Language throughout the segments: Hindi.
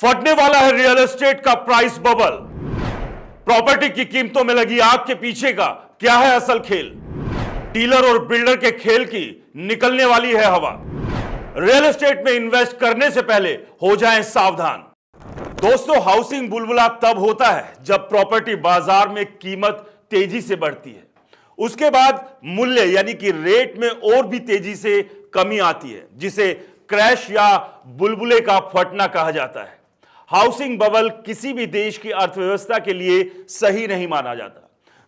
फटने वाला है रियल एस्टेट का प्राइस बबल। प्रॉपर्टी की कीमतों में लगी आग के पीछे का क्या है असल खेल। डीलर और बिल्डर के खेल की निकलने वाली है हवा। रियल एस्टेट में इन्वेस्ट करने से पहले हो जाएं सावधान। दोस्तों, हाउसिंग बुलबुला तब होता है जब प्रॉपर्टी बाजार में कीमत तेजी से बढ़ती है, उसके बाद मूल्य यानी कि रेट में और भी तेजी से कमी आती है, जिसे क्रैश या बुलबुले का फटना कहा जाता है। हाउसिंग बबल किसी भी देश की अर्थव्यवस्था के लिए सही नहीं माना जाता।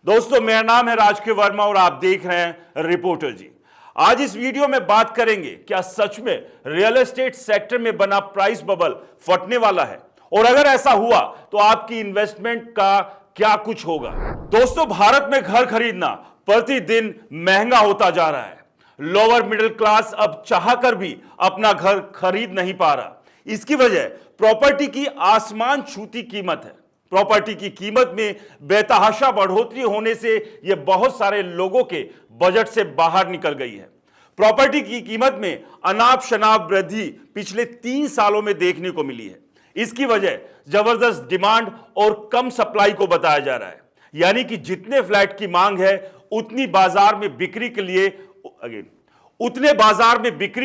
दोस्तों, मेरा नाम है राजकीय वर्मा और आप देख रहे हैं रिपोर्टर जी। आज इस वीडियो में बात करेंगे क्या सच में रियल एस्टेट सेक्टर में बना प्राइस बबल फटने वाला है, और अगर ऐसा हुआ तो आपकी इन्वेस्टमेंट का क्या कुछ होगा। दोस्तों, भारत में घर खरीदना प्रतिदिन महंगा होता जा रहा है। लोअर मिडिल क्लास अब चाहकर भी अपना घर खरीद नहीं पा रहा। इसकी वजह प्रॉपर्टी की आसमान छूती कीमत है। प्रॉपर्टी की कीमत में बेतहाशा बढ़ोतरी होने से यह बहुत सारे लोगों के बजट से बाहर निकल गई है। प्रॉपर्टी की कीमत में अनाप शनाप वृद्धि पिछले 3 सालों में देखने को मिली है। इसकी वजह जबरदस्त डिमांड और कम सप्लाई को बताया जा रहा है, यानी कि जितने फ्लैट की मांग है उतने बाजार में बिक्री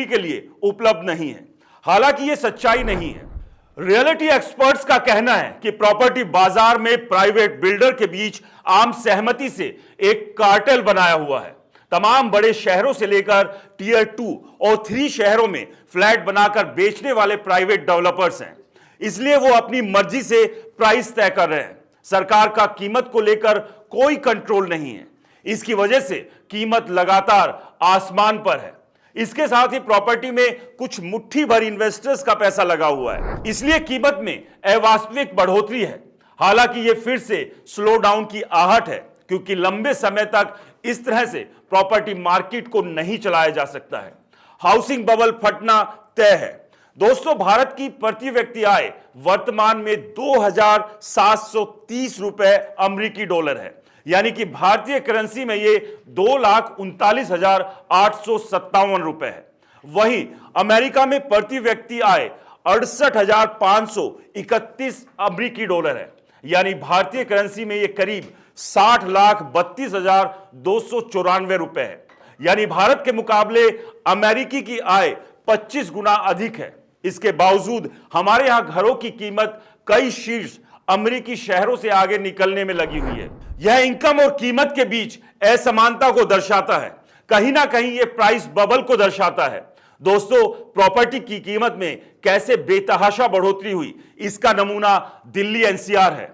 के लिए उपलब्ध नहीं है। हालांकि यह सच्चाई नहीं है। रियलिटी एक्सपर्ट्स का कहना है कि प्रॉपर्टी बाजार में प्राइवेट बिल्डर के बीच आम सहमति से एक कार्टेल बनाया हुआ है। तमाम बड़े शहरों से लेकर टियर 2 और 3 शहरों में फ्लैट बनाकर बेचने वाले प्राइवेट डेवलपर्स हैं, इसलिए वो अपनी मर्जी से प्राइस तय कर रहे हैं। सरकार का कीमत को लेकर कोई कंट्रोल नहीं है। इसकी वजह से कीमत लगातार आसमान पर है। इसके साथ ही प्रॉपर्टी में कुछ मुट्ठी भर इन्वेस्टर्स का पैसा लगा हुआ है, इसलिए कीमत में अवास्तविक बढ़ोतरी है। हालांकि यह फिर से स्लो डाउन की आहट है, क्योंकि लंबे समय तक इस तरह से प्रॉपर्टी मार्केट को नहीं चलाया जा सकता है। हाउसिंग बबल फटना तय है। दोस्तों, भारत की प्रति व्यक्ति आय वर्तमान में 2,730 रुपए अमेरिकी डॉलर है, यानी कि भारतीय करेंसी में ये 2,39,857 रुपए है। वहीं अमेरिका में प्रति व्यक्ति आय 68,531 अमेरिकी डॉलर है, यानी भारतीय करेंसी में ये करीब 60,32,294 रुपए है। यानी भारत के मुकाबले अमेरिकी की आय 25 गुना अधिक है। इसके बावजूद हमारे यहां घरों की कीमत कई शीर्ष अमेरिकी शहरों से आगे निकलने में लगी हुई है। यह इनकम और कीमत के बीच असमानता को दर्शाता है। कहीं ना कहीं यह प्राइस बबल को दर्शाता है। दोस्तों, प्रॉपर्टी की कीमत में कैसे बेतहाशा बढ़ोतरी हुई, इसका नमूना दिल्ली एनसीआर है।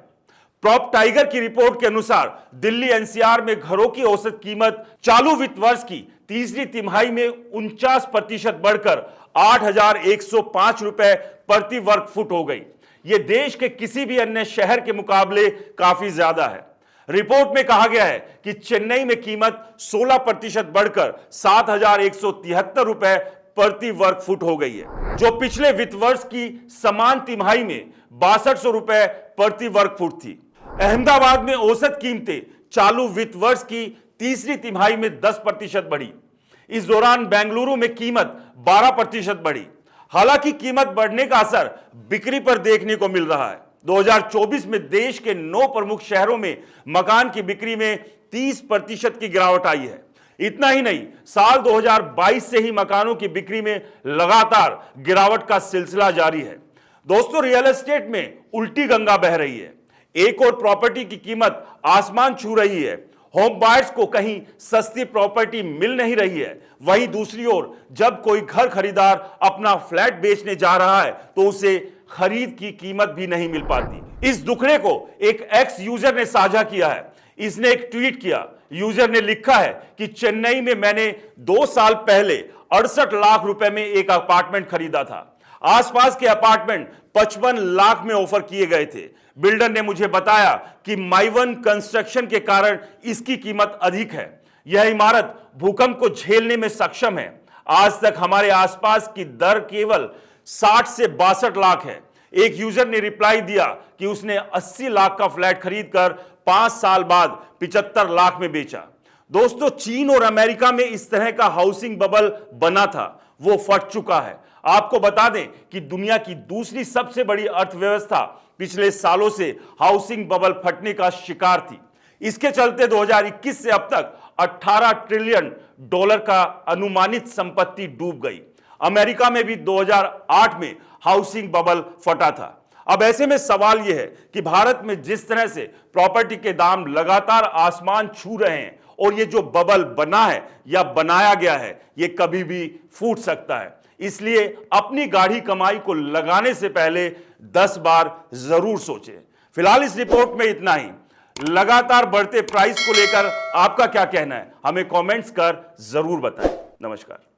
प्रॉप टाइगर की रिपोर्ट के अनुसार दिल्ली एनसीआर में घरों की औसत कीमत चालू वित्त वर्ष की तीसरी तिमाही में 49% बढ़कर 8,105 रुपए प्रति वर्ग फुट हो गई। यह देश के किसी भी अन्य शहर के मुकाबले काफी ज्यादा है। रिपोर्ट में कहा गया है कि चेन्नई में कीमत 16% बढ़कर 7,173 रुपए प्रति वर्ग फुट हो गई है, जो पिछले वित्त वर्ष की समान तिमाही में 6200 रुपए प्रति वर्ग फुट थी। अहमदाबाद में औसत कीमतें चालू वित्त वर्ष की तीसरी तिमाही में 10% बढ़ी। इस दौरान बेंगलुरु में कीमत 12% बढ़ी। हालांकि कीमत बढ़ने का असर बिक्री पर देखने को मिल रहा है। 2024 में देश के 9 प्रमुख शहरों में मकान की बिक्री में 30% की गिरावट आई है। इतना ही नहीं, साल 2022 से ही मकानों की बिक्री में लगातार गिरावट का सिलसिला जारी है। दोस्तों, रियल एस्टेट में उल्टी गंगा बह रही है। एक और प्रॉपर्टी की कीमत आसमान छू रही है। होम बायर्स को कहीं सस्ती प्रॉपर्टी मिल नहीं रही है। वहीं दूसरी ओर जब कोई घर खरीदार अपना फ्लैट बेचने जा रहा है तो उसे खरीद की कीमत भी नहीं मिल पाती। इस दुखड़े को एक एक्स यूजर ने साझा किया है। इसने एक ट्वीट किया। यूजर ने लिखा है कि चेन्नई में मैंने 2 साल पहले 68 लाख रुपए में एक अपार्टमेंट खरीदा था। आसपास के अपार्टमेंट 55 लाख में ऑफर किए गए थे। बिल्डर ने मुझे बताया कि माइवन कंस्ट्रक्शन के कारण इसकी कीमत अधिक है। यह इमारत भूकंप को झेलने में सक्षम है। आज तक हमारे आसपास की दर केवल 60 से 62 लाख है। एक यूजर ने रिप्लाई दिया कि उसने 80 लाख का फ्लैट खरीदकर 5 साल बाद 75 लाख में बेचा। दोस्तों, चीन और अमेरिका में इस तरह का हाउसिंग बबल बना था, वो फट चुका है। आपको बता दें कि दुनिया की दूसरी सबसे बड़ी अर्थव्यवस्था पिछले सालों से हाउसिंग बबल फटने का शिकार थी। इसके चलते 2021 से अब तक 18 ट्रिलियन डॉलर का अनुमानित संपत्ति डूब गई। अमेरिका में भी 2008 में हाउसिंग बबल फटा था। अब ऐसे में सवाल यह है कि भारत में जिस तरह से प्रॉपर्टी के दाम लगातार आसमान छू रहे हैं और ये जो बबल बना है या बनाया गया है, ये कभी भी फूट सकता है। इसलिए अपनी गाढ़ी कमाई को लगाने से पहले 10 बार जरूर सोचें। फिलहाल इस रिपोर्ट में इतना ही। लगातार बढ़ते प्राइस को लेकर आपका क्या कहना है, हमें कमेंट्स कर जरूर बताएं। नमस्कार।